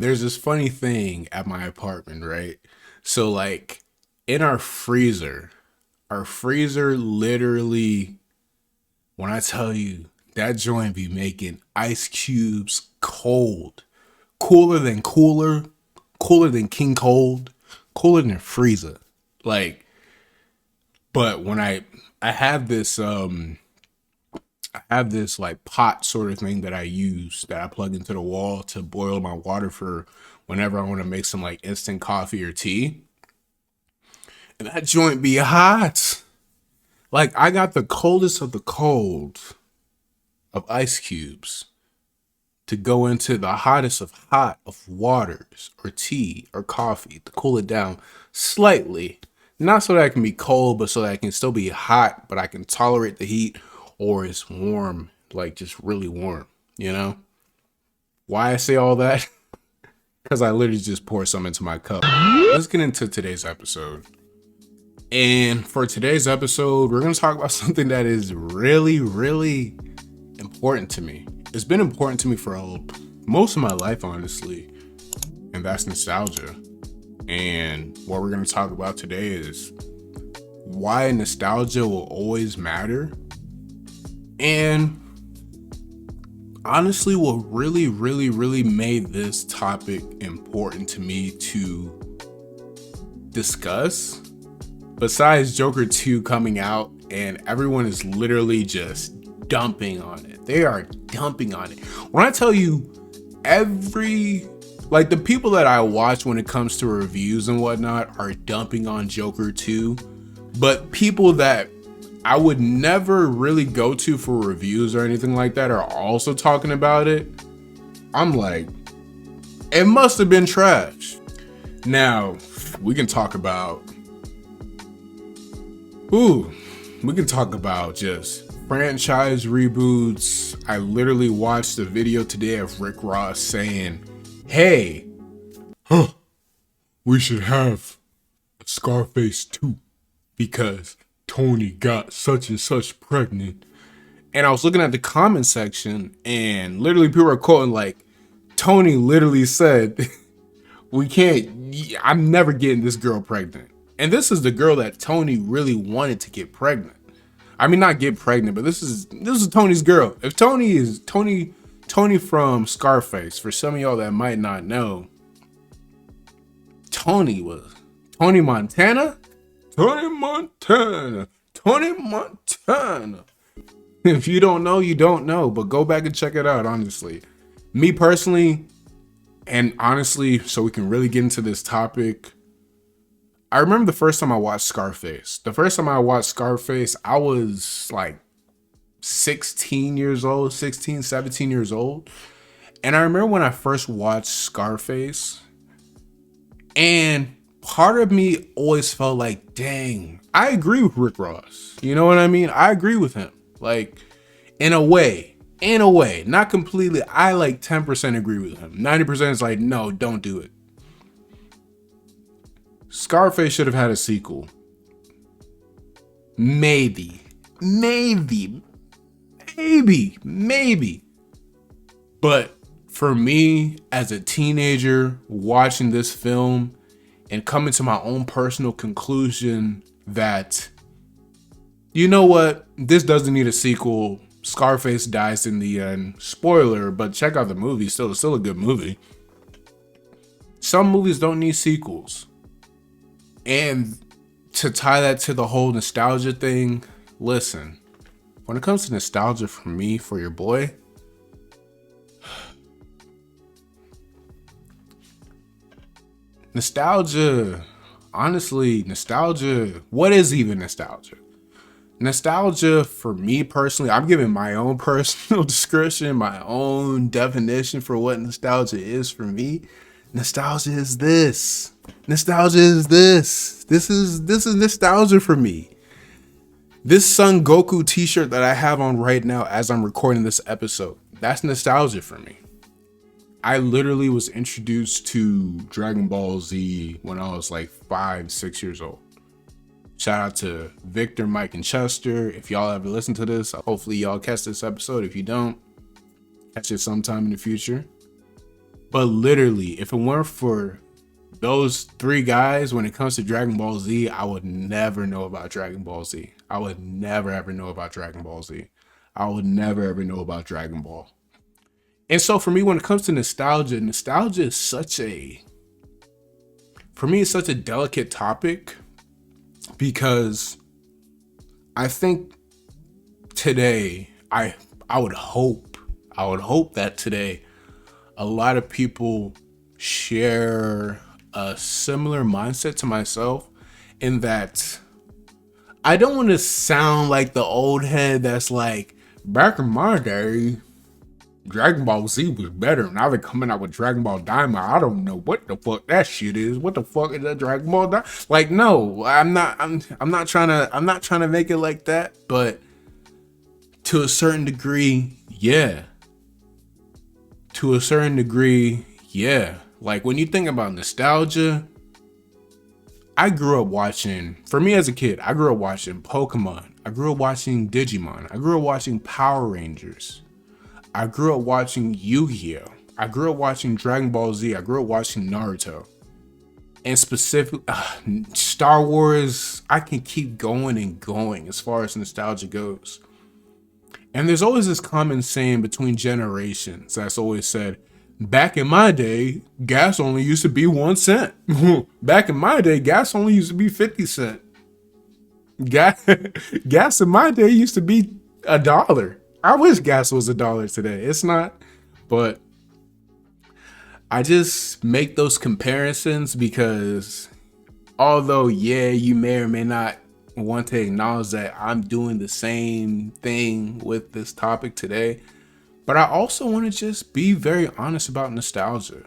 There's this funny thing at my apartment, right? So like in our freezer literally, when I tell you that joint be making ice cubes cold, cooler than King Cold, cooler than freezer. Like, but when I have this I have this like pot sort of thing that I use that I plug into the wall to boil my water for whenever I want to make some like instant coffee or tea. And that joint be hot. Like I got the coldest of the cold of ice cubes to go into the hottest of hot of waters or tea or coffee to cool it down slightly. Not so that it can be cold, but so that it can still be hot, but I can tolerate the heat, or it's warm, like just really warm, you know? Why I say all that? Because I literally just poured some into my cup. Let's get into today's episode. And for today's episode, we're going to talk about something that is really, really important to me. It's been important to me for most of my life, honestly, and that's nostalgia. And what we're going to talk about today is why nostalgia will always matter, and honestly what really, really, really made this topic important to me to discuss, besides Joker 2 coming out and everyone is literally just dumping on it. They are dumping on it. When I tell you the people that I watch when it comes to reviews and whatnot are dumping on Joker 2, but people that I would never really go to for reviews or anything like that are also talking about it. I'm like, it must have been trash. Now, we can talk about just franchise reboots. I literally watched a video today of Rick Ross saying, hey, we should have Scarface 2 because Tony got such and such pregnant. And I was looking at the comment section and literally people are quoting like, Tony literally said, I'm never getting this girl pregnant. And this is the girl that Tony really wanted to get pregnant. I mean, not get pregnant, but this is Tony's girl. If Tony is Tony from Scarface, for some of y'all that might not know, Tony Montana. If you don't know, you don't know, but go back and check it out, honestly. Me personally, and honestly, so we can really get into this topic, I remember the first time I watched Scarface. The first time I watched Scarface, I was like 17 years old. And I remember when I first watched Scarface, and part of me always felt like, dang, I agree with Rick Ross. You know what I mean? I agree with him. Like, in a way, not completely. I like 10% agree with him. 90% is like, no, don't do it. Scarface should have had a sequel. Maybe. But for me, as a teenager, watching this film and coming to my own personal conclusion that, you know what, this doesn't need a sequel. Scarface dies in the end. Spoiler, but check out the movie. It's still a good movie. Some movies don't need sequels. And to tie that to the whole nostalgia thing, listen, when it comes to nostalgia for me, for your boy, nostalgia, honestly, what is even nostalgia? Nostalgia for me personally, I'm giving my own personal description, my own definition for what nostalgia is for me. Nostalgia is this. This is nostalgia for me. This Son Goku t-shirt that I have on right now as I'm recording this episode, that's nostalgia for me. I literally was introduced to Dragon Ball Z when I was like 5-6 years old. Shout out to Victor, Mike, and Chester. If y'all ever listen to this, hopefully y'all catch this episode. If you don't, catch it sometime in the future. But literally, if it weren't for those three guys, when it comes to Dragon Ball Z, I would never know about Dragon Ball Z. I would never ever know about Dragon Ball Z. I would never ever know about Dragon Ball. And so for me, when it comes to nostalgia, nostalgia is for me, it's such a delicate topic because I think today, I would hope that today a lot of people share a similar mindset to myself, in that I don't want to sound like the old head that's like, back in my day, Dragon Ball Z was better. Now they're coming out with Dragon Ball Diamond. I don't know what the fuck that shit is. What the fuck is that Dragon Ball Diamond? Like, no, I'm not trying to make it like that, but to a certain degree, yeah. To a certain degree, yeah. Like, when you think about nostalgia, I grew up watching, for me as a kid, I grew up watching Pokemon. I grew up watching Digimon. I grew up watching Power Rangers. I grew up watching Yu-Gi-Oh! I grew up watching Dragon Ball Z. I grew up watching Naruto. And specifically, Star Wars, I can keep going and going as far as nostalgia goes. And there's always this common saying between generations that's always said, back in my day, gas only used to be 1 cent. Back in my day, gas only used to be 50 cents. Gas in my day used to be $1. I wish gas was $1 today. It's not, but I just make those comparisons because although, yeah, you may or may not want to acknowledge that I'm doing the same thing with this topic today, but I also want to just be very honest about nostalgia.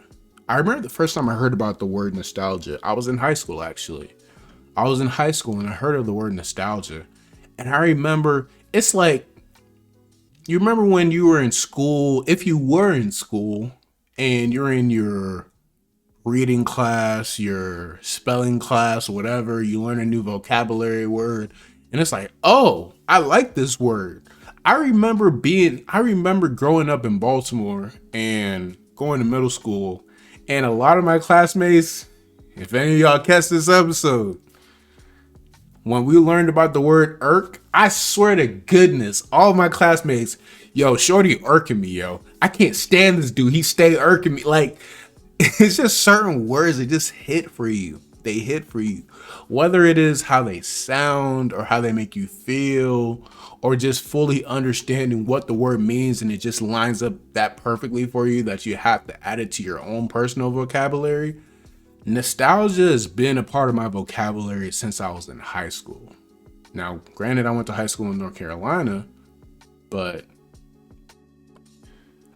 I remember the first time I heard about the word nostalgia, I was in high school actually. I was in high school and I heard of the word nostalgia. And I remember, it's like, you remember when you were in school, if you were in school and you're in your reading class, your spelling class, whatever, you learn a new vocabulary word, and it's like, oh, I like this word. I remember growing up in Baltimore and going to middle school, and a lot of my classmates, if any of y'all catch this episode, when we learned about the word irk, I swear to goodness, all of my classmates, yo, shorty irking me, yo. I can't stand this dude. He stay irking me. Like, it's just certain words that just hit for you. They hit for you. Whether it is how they sound or how they make you feel, or just fully understanding what the word means and it just lines up that perfectly for you that you have to add it to your own personal vocabulary. Nostalgia has been a part of my vocabulary since I was in high school. Now, granted, I went to high school in North Carolina, but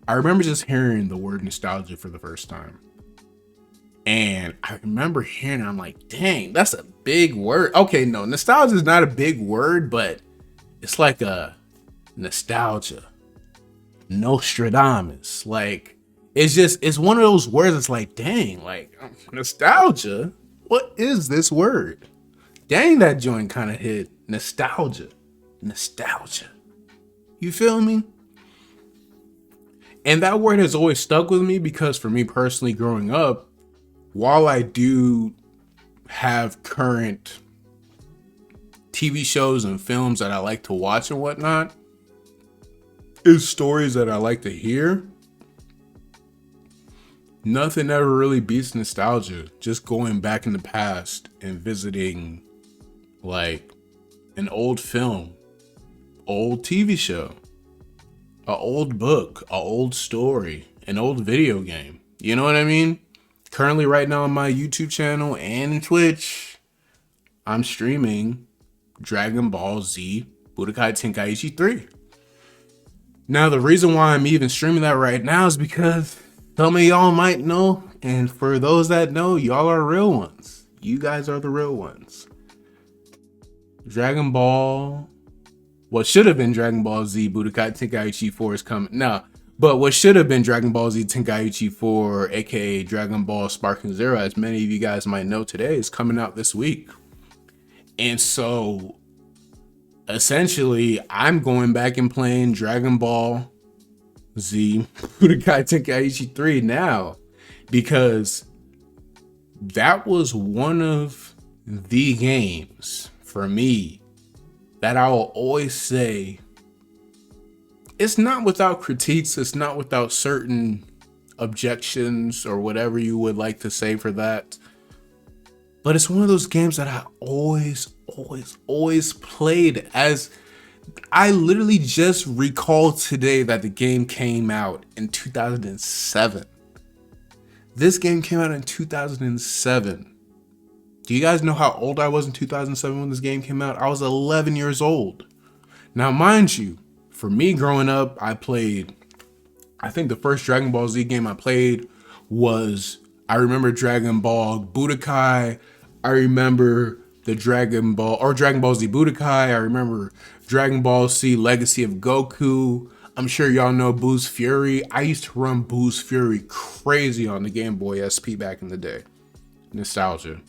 I remember just hearing the word nostalgia for the first time. And I remember hearing it, I'm like, dang, that's a big word. Okay, no, nostalgia is not a big word, but it's like a nostalgia. Nostradamus. Like, it's one of those words that's like, dang, like, nostalgia? What is this word? Dang, that joint kind of hit. Nostalgia. You feel me? And that word has always stuck with me because for me personally growing up, while I do have current TV shows and films that I like to watch and whatnot, is stories that I like to hear, nothing ever really beats nostalgia. Just going back in the past and visiting like an old film, old TV show, an old book, an old story, an old video game. You know what I mean? Currently right now on my YouTube channel and Twitch, I'm streaming Dragon Ball Z Budokai Tenkaichi 3. Now, the reason why I'm even streaming that right now is because some of y'all might know, and for those that know, y'all are real ones. You guys are the real ones. Dragon Ball, what should have been Dragon Ball Z Budokai Tenkaichi 4 is coming. No, but what should have been Dragon Ball Z Tenkaichi 4, aka Dragon Ball Sparking Zero, as many of you guys might know today, is coming out this week. And so, essentially, I'm going back and playing Dragon Ball Z Budokai Tenkaichi 3 now. because that was one of the games for me that I will always say, it's not without critiques, it's not without certain objections or whatever you would like to say for that. But it's one of those games that I always played. As I literally just recalled today that the game came out in 2007. This game came out in 2007. Do you guys know how old I was in 2007 when this game came out? I was 11 years old. Now, mind you, for me growing up, I think the first Dragon Ball Z game I played was, I remember Dragon Ball Budokai. I remember the Dragon Ball Z Budokai. I remember Dragon Ball Z Legacy of Goku. I'm sure y'all know Boo's Fury. I used to run Boo's Fury crazy on the Game Boy SP back in the day. Nostalgia.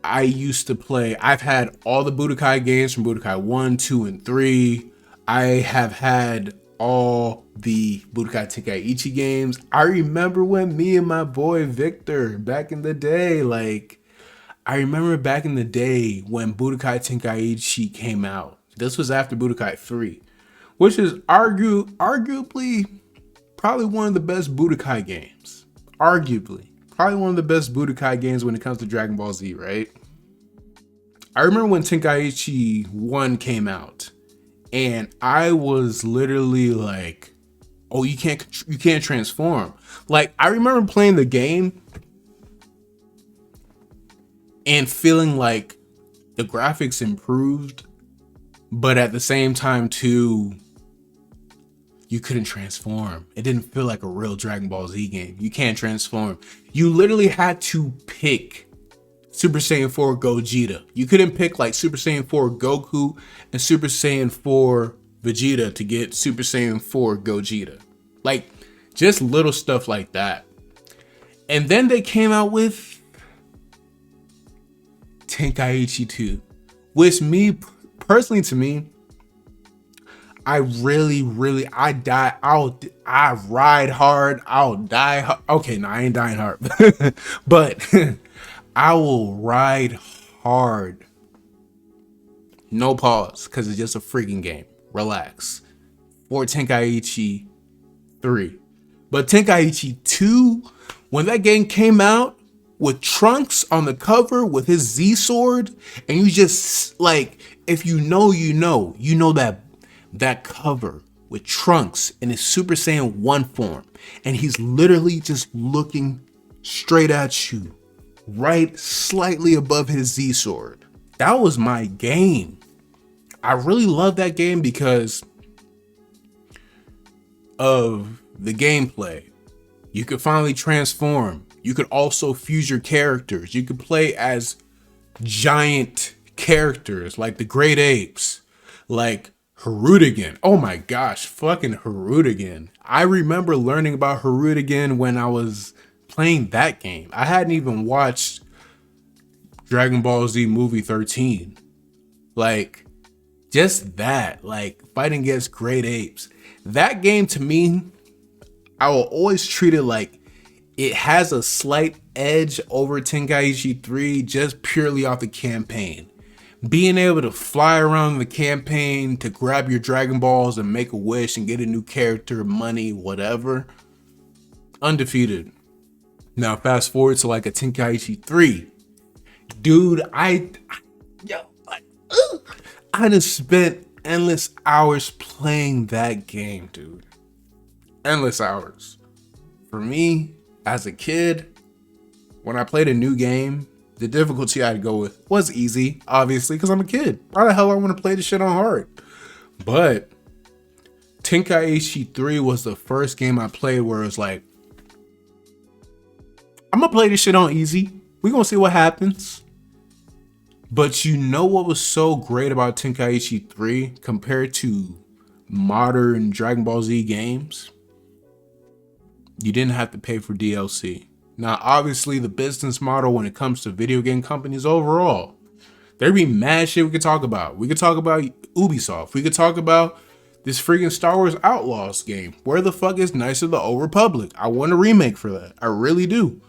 I used to play, I've had all the Budokai games from Budokai 1, 2, and 3. I have had all the Budokai Tenkaichi games. I remember when me and my boy Victor back in the day, I remember back in the day when Budokai Tenkaichi came out. This was after Budokai 3, which is arguably probably one of the best Budokai games. Arguably. Probably one of the best Budokai games when it comes to Dragon Ball Z, right? I remember when Tenkaichi 1 came out, and I was literally like, oh, you can't transform. Like, I remember playing the game and feeling like the graphics improved, but at the same time too, you couldn't transform. It didn't feel like a real Dragon Ball Z game. You can't transform. You literally had to pick Super Saiyan 4 Gogeta. You couldn't pick like Super Saiyan 4 Goku and Super Saiyan 4 Vegeta to get Super Saiyan 4 Gogeta. Like, just little stuff like that. And then they came out with Tenkaichi 2, which personally to me, I ride hard, I'll die hard. Okay, no, I ain't dying hard. But I will ride hard. No pause, because it's just a freaking game. Relax. For Tenkaichi 3. But Tenkaichi 2, when that game came out, with Trunks on the cover with his Z sword, and you just, like, if you know that cover with Trunks in his Super Saiyan 1 form, and he's literally just looking straight at you, right slightly above his Z sword. That was my game. I really love that game because of the gameplay. You could finally transform. You could also fuse your characters. You could play as giant characters like the Great Apes, like Harudigan. Oh my gosh, fucking Harudigan. I remember learning about Harudigan when I was playing that game. I hadn't even watched Dragon Ball Z movie 13. Like, just that, like fighting against Great Apes. That game to me, I will always treat it like it has a slight edge over Tenkaichi 3 just purely off the campaign. Being able to fly around the campaign to grab your Dragon Balls and make a wish and get a new character, money, whatever. Undefeated. Now fast forward to like a Tenkaichi 3. Dude, I just spent endless hours playing that game, dude. Endless hours. For me, as a kid, when I played a new game, the difficulty I'd go with was easy, obviously, because I'm a kid. Why the hell I want to play this shit on hard? But Tenkaichi 3 was the first game I played where it was like, I'm gonna play this shit on easy. We're gonna see what happens. But you know what was so great about Tenkaichi 3 compared to modern Dragon Ball Z games? You didn't have to pay for DLC. Now, obviously, the business model when it comes to video game companies overall, there'd be mad shit we could talk about. We could talk about Ubisoft. We could talk about This freaking Star Wars Outlaws game. Where the fuck is Knights of the Old Republic? I want a remake for that. I really do.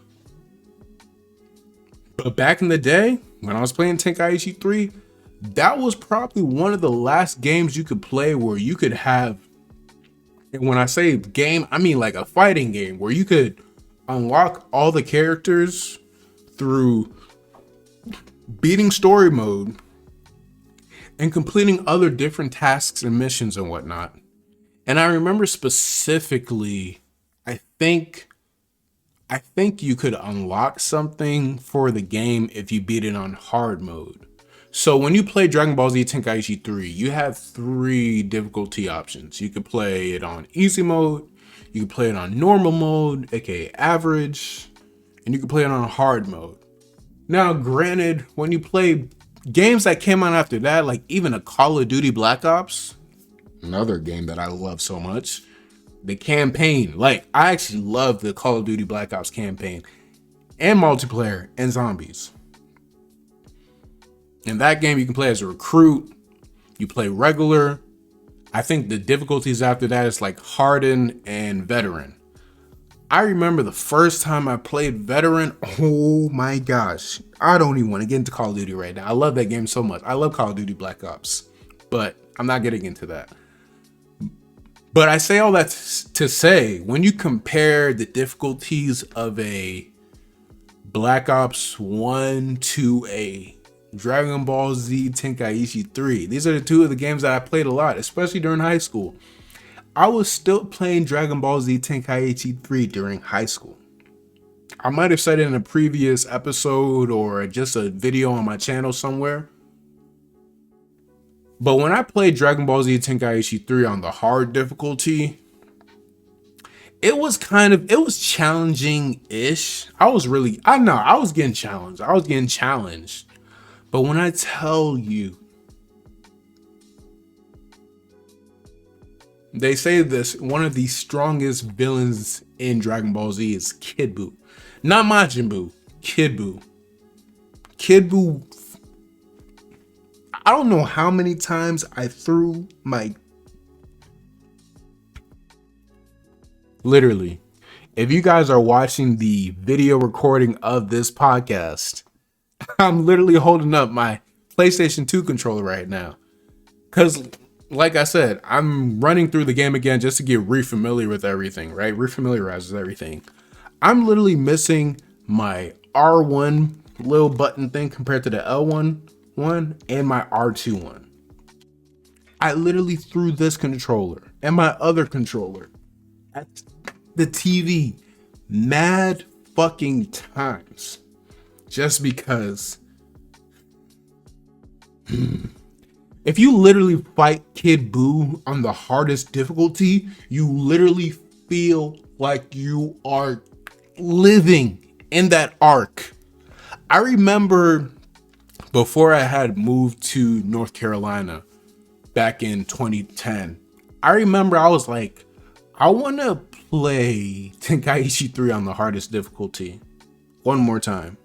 But back in the day, when I was playing Tenkaichi 3, that was probably one of the last games you could play where you could have, and when I say game, I mean like a fighting game where you could unlock all the characters through beating story mode and completing other different tasks and missions and whatnot. And I remember specifically, I think you could unlock something for the game if you beat it on hard mode. So when you play Dragon Ball Z Tenkaichi 3, you have 3 difficulty options. You could play it on easy mode, you could play it on normal mode, aka average, and you could play it on hard mode. Now, granted, when you play games that came out after that, like even a Call of Duty Black Ops, another game that I love so much, the campaign, like I actually love the Call of Duty Black Ops campaign and multiplayer and zombies. In that game, you can play as a recruit, you play regular. I think the difficulties after that is like hardened and veteran. I remember the first time I played veteran, oh my gosh. I don't even want to get into Call of Duty right now. I love that game so much. I love Call of Duty Black Ops, but I'm not getting into that. But I say all that to say, when you compare the difficulties of a Black Ops 1 to a Dragon Ball Z Tenkaichi 3, these are the 2 of the games that I played a lot, especially during high school. I was still playing Dragon Ball Z Tenkaichi 3 during high school. I might have said it in a previous episode or just a video on my channel somewhere. But when I played Dragon Ball Z Tenkaichi 3 on the hard difficulty, it was challenging-ish. I was getting challenged. But when I tell you, they say this, one of the strongest villains in Dragon Ball Z is Kid Buu. Not Majin Buu, Kid Buu. Kid Buu, I don't know how many times I threw my... Literally, if you guys are watching the video recording of this podcast, I'm literally holding up my PlayStation 2 controller right now. Because, like I said, I'm running through the game again just to get refamiliar with everything, right? Refamiliarize with everything. I'm literally missing my R1 little button thing compared to the L1 one and my R2 one. I literally threw this controller and my other controller at the TV mad fucking times just because. If you literally fight Kid Buu on the hardest difficulty, you literally feel like you are living in that arc. I remember before I had moved to North Carolina back in 2010, I remember I was like, I want to play Tenkaichi 3 on the hardest difficulty one more time.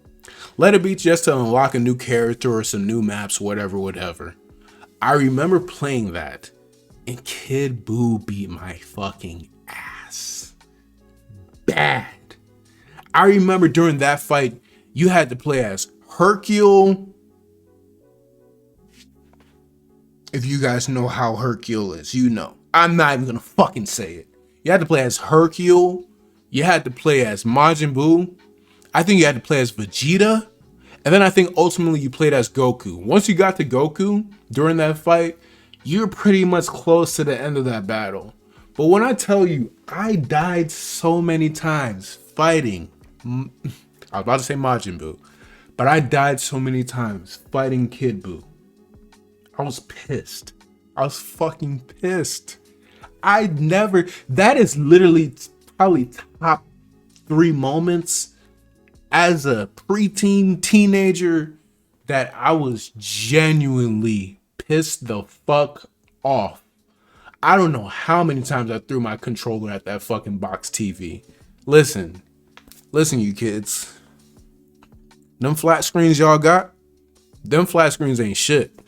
Let it be just to unlock a new character or some new maps, whatever. I remember playing that and Kid Buu beat my fucking ass. Bad. I remember during that fight, you had to play as Hercule. If you guys know how Hercule is, you know. I'm not even gonna fucking say it. You had to play as Hercule. You had to play as Majin Buu. I think you had to play as Vegeta. And then I think ultimately you played as Goku. Once you got to Goku during that fight, you're pretty much close to the end of that battle. But when I tell you, I died so many times fighting. I was about to say Majin Buu. But I died so many times fighting Kid Buu. I was pissed. I was fucking pissed. That is literally probably top 3 moments as a preteen teenager that I was genuinely pissed the fuck off. I don't know how many times I threw my controller at that fucking box TV. Listen, you kids. Them flat screens y'all got, them flat screens ain't shit.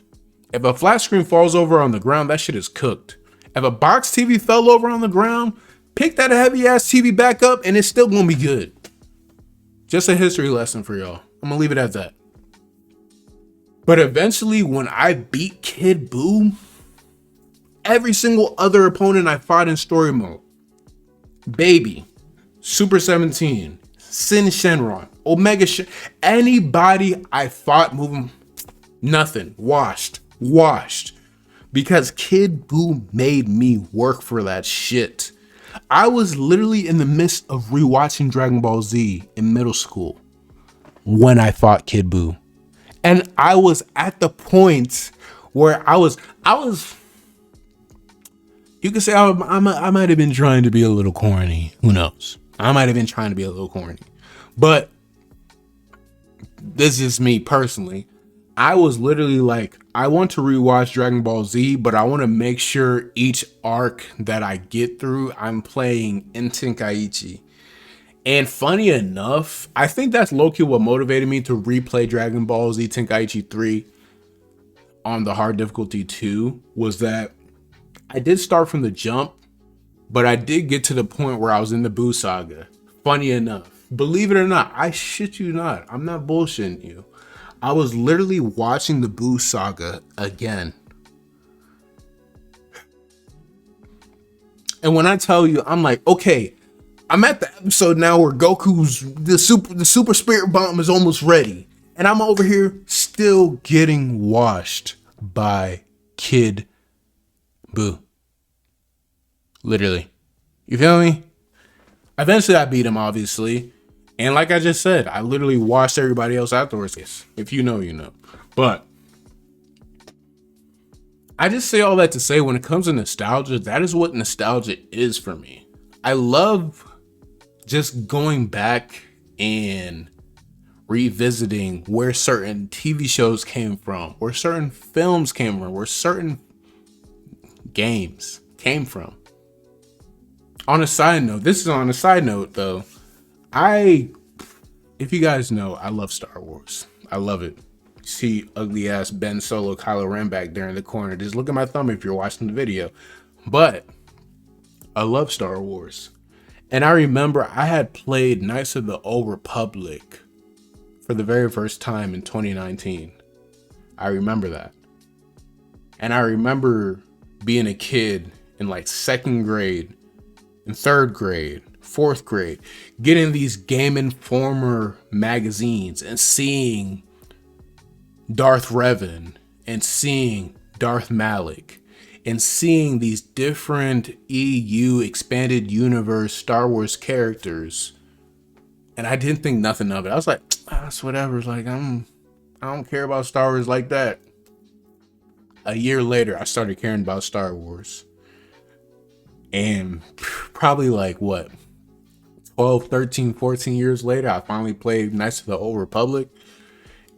If a flat screen falls over on the ground, that shit is cooked. If a box TV fell over on the ground, pick that heavy ass TV back up and it's still gonna be good. Just a history lesson for y'all. I'm gonna leave it at that. But eventually, when I beat Kid Buu, every single other opponent I fought in story mode, Baby, Super 17, Sin Shenron, Omega anybody I fought moving, nothing, washed. Because Kid Buu made me work for that shit. I was literally in the midst of rewatching Dragon Ball Z in middle school when I fought Kid Buu. And I was at the point where I was, you could say I might have been trying to be a little corny. Who knows? I might have been trying to be a little corny. But this is me personally. I was literally like, I want to rewatch Dragon Ball Z, but I want to make sure each arc that I get through, I'm playing in KINGxKISHI. And funny enough, I think that's low-key what motivated me to replay Dragon Ball Z KINGxKISHI 3 on the hard difficulty 2, was that I did start from the jump, but I did get to the point where I was in the Buu saga. Funny enough, believe it or not, I shit you not, I'm not bullshitting you. I was literally watching the Buu saga again. And when I tell you, I'm like, okay, I'm at the episode now where Goku's the super spirit bomb is almost ready. And I'm over here still getting washed by Kid Buu. Literally. You feel me? Eventually I beat him, obviously. And like I just said, I literally washed everybody else afterwards. If you know, you know. But I just say all that to say, when it comes to nostalgia, that is what nostalgia is for me. I love just going back and revisiting where certain TV shows came from, where certain films came from, where certain games came from. On a side note, this is on a side note though, if you guys know, I love Star Wars. I love it. See ugly ass Ben Solo, Kylo Ren back there in the corner. Just look at my thumb if you're watching the video. But I love Star Wars. And I remember I had played Knights of the Old Republic for the very first time in 2019. I remember that. And I remember being a kid in like 2nd grade, in 3rd grade, 4th grade, getting these Game Informer magazines and seeing Darth Revan and seeing Darth Malik and seeing these different EU expanded universe Star Wars characters. And I didn't think nothing of it. I was like, it's whatever. Like, I don't care about Star Wars like that. A year later, I started caring about Star Wars. And probably like what, 12, 13, 14 years later, I finally played Knights of the Old Republic.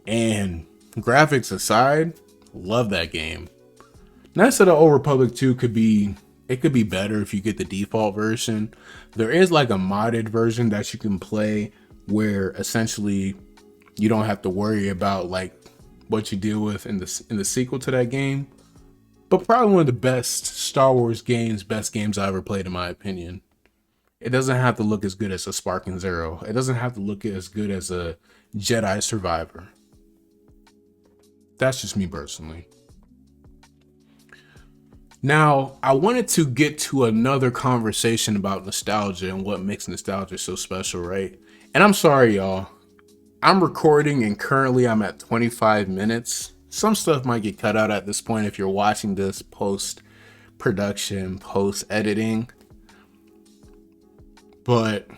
And graphics aside, love that game. Knights of the Old Republic 2 could be better if you get the default version. There is like a modded version that you can play where essentially you don't have to worry about like what you deal with in the sequel to that game. But probably one of the best Star Wars games, best games I ever played in my opinion. It doesn't have to look as good as a Sparking Zero. It doesn't have to look as good as a Jedi Survivor. That's just me personally. Now, I wanted to get to another conversation about nostalgia and what makes nostalgia so special, right? And I'm sorry, y'all. I'm recording and currently I'm at 25 minutes. Some stuff might get cut out at this point if you're watching this post-production, post-editing. But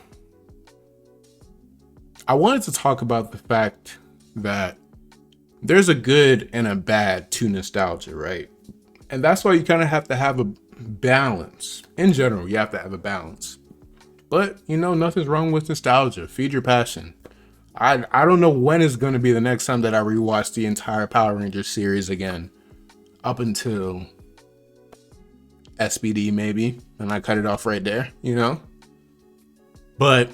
I wanted to talk about the fact that there's a good and a bad to nostalgia, right? And that's why you kind of have to have a balance. In general, you have to have a balance. But, you know, nothing's wrong with nostalgia. Feed your passion. I don't know when is going to be the next time that I rewatch the entire Power Rangers series again. Up until SPD maybe. And I cut it off right there, you know? But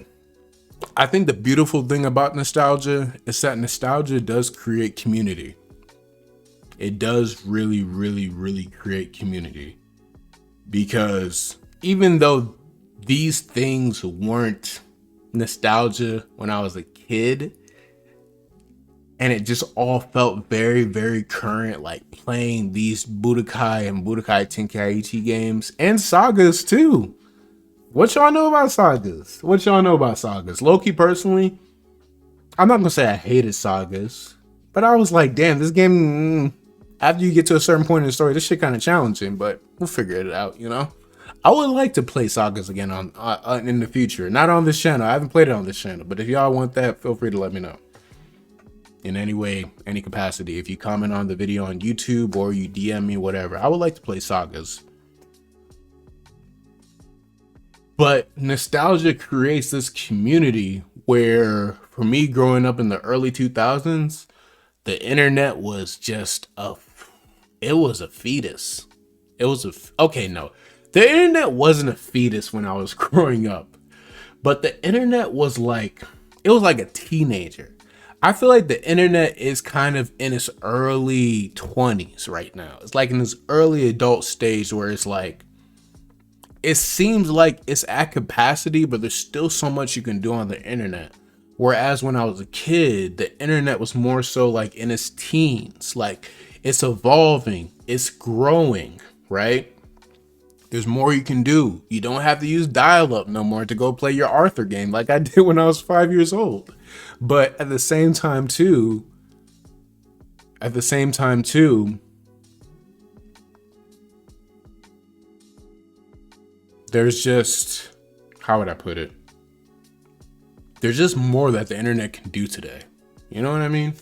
I think the beautiful thing about nostalgia is that nostalgia does create community. It does really, really, really create community. because even though these things weren't nostalgia when I was a kid, and it just all felt very, very current, like playing these Budokai and Budokai Tenkaichi games and sagas too. What y'all know about sagas? What y'all know about sagas? Loki, personally, I'm not gonna say I hated sagas, but I was like, damn, this game, after you get to a certain point in the story, this shit kind of challenging, but we'll figure it out, you know? I would like to play sagas again on in the future. Not on this channel. I haven't played it on this channel, but if y'all want that, feel free to let me know. In any way, any capacity. If you comment on the video on YouTube or you DM me, whatever, I would like to play sagas. But nostalgia creates this community where, for me growing up in the early 2000s, the internet was just it was a fetus. It was okay, no. The internet wasn't a fetus when I was growing up, but the internet was like, it was like a teenager. I feel like the internet is kind of in its early 20s right now. It's like in this early adult stage where it's like, it seems like it's at capacity, but there's still so much you can do on the internet. Whereas when I was a kid, the internet was more so like in its teens, like it's evolving, it's growing, right? There's more you can do. You don't have to use dial-up no more to go play your Arthur game like I did when I was 5 years old. But at the same time too, there's just, how would I put it? There's just more that the internet can do today. You know what I mean?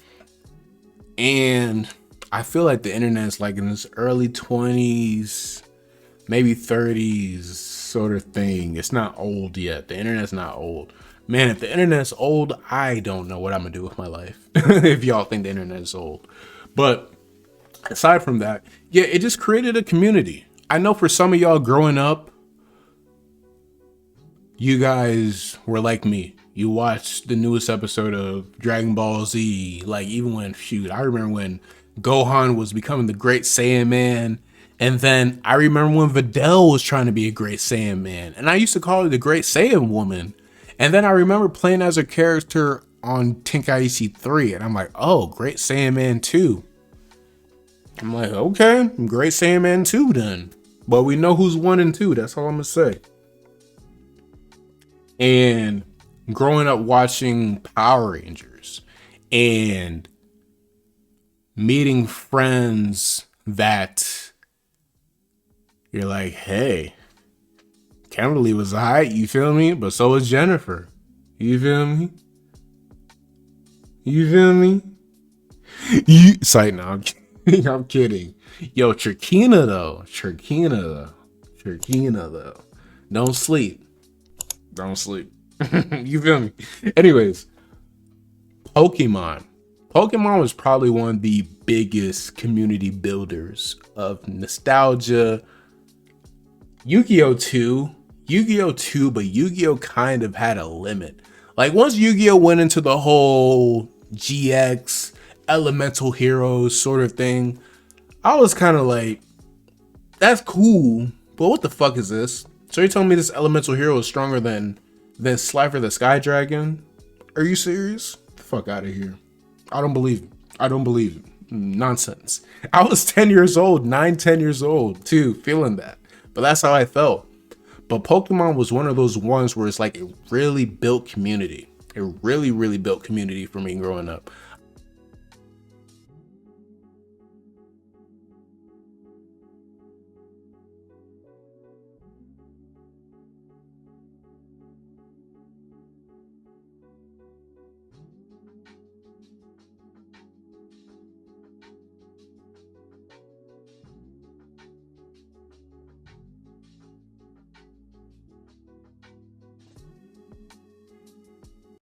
And I feel like the internet is like in its early 20s, maybe 30s sort of thing. It's not old yet. The internet's not old. Man, if the internet's old, I don't know what I'm gonna do with my life. If y'all think the internet is old. But aside from that, yeah, it just created a community. I know for some of y'all growing up, you guys were like me. You watched the newest episode of Dragon Ball Z. Like, even when, shoot, I remember when Gohan was becoming the Great Saiyan Man. And then I remember when Videl was trying to be a Great Saiyan Man. And I used to call her the Great Saiyan Woman. And then I remember playing as a character on Tenkaichi 3. And I'm like, oh, Great Saiyan Man 2. I'm like, okay, Great Saiyan Man 2 then. But we know who's 1 and 2. That's all I'm going to say. And growing up watching Power Rangers and meeting friends that you're like, hey, Kimberly was alright, you feel me? But so was Jennifer. You feel me? You feel me? No, I'm kidding. Yo, Chirkina though. Don't sleep. You feel me? Anyways, Pokemon was probably one of the biggest community builders of nostalgia. Yu-Gi-Oh! 2, but Yu-Gi-Oh! Kind of had a limit. Like, once Yu-Gi-Oh! Went into the whole GX, elemental heroes sort of thing, I was kind of like, that's cool, but what the fuck is this? So you're telling me this elemental hero is stronger than Slifer the Sky Dragon? Are you serious? Get the fuck out of here. I don't believe it. Nonsense. I was 10 years old, 10 years old too, feeling that. But that's how I felt. But Pokemon was one of those ones where it's like it really built community. It really, really built community for me growing up.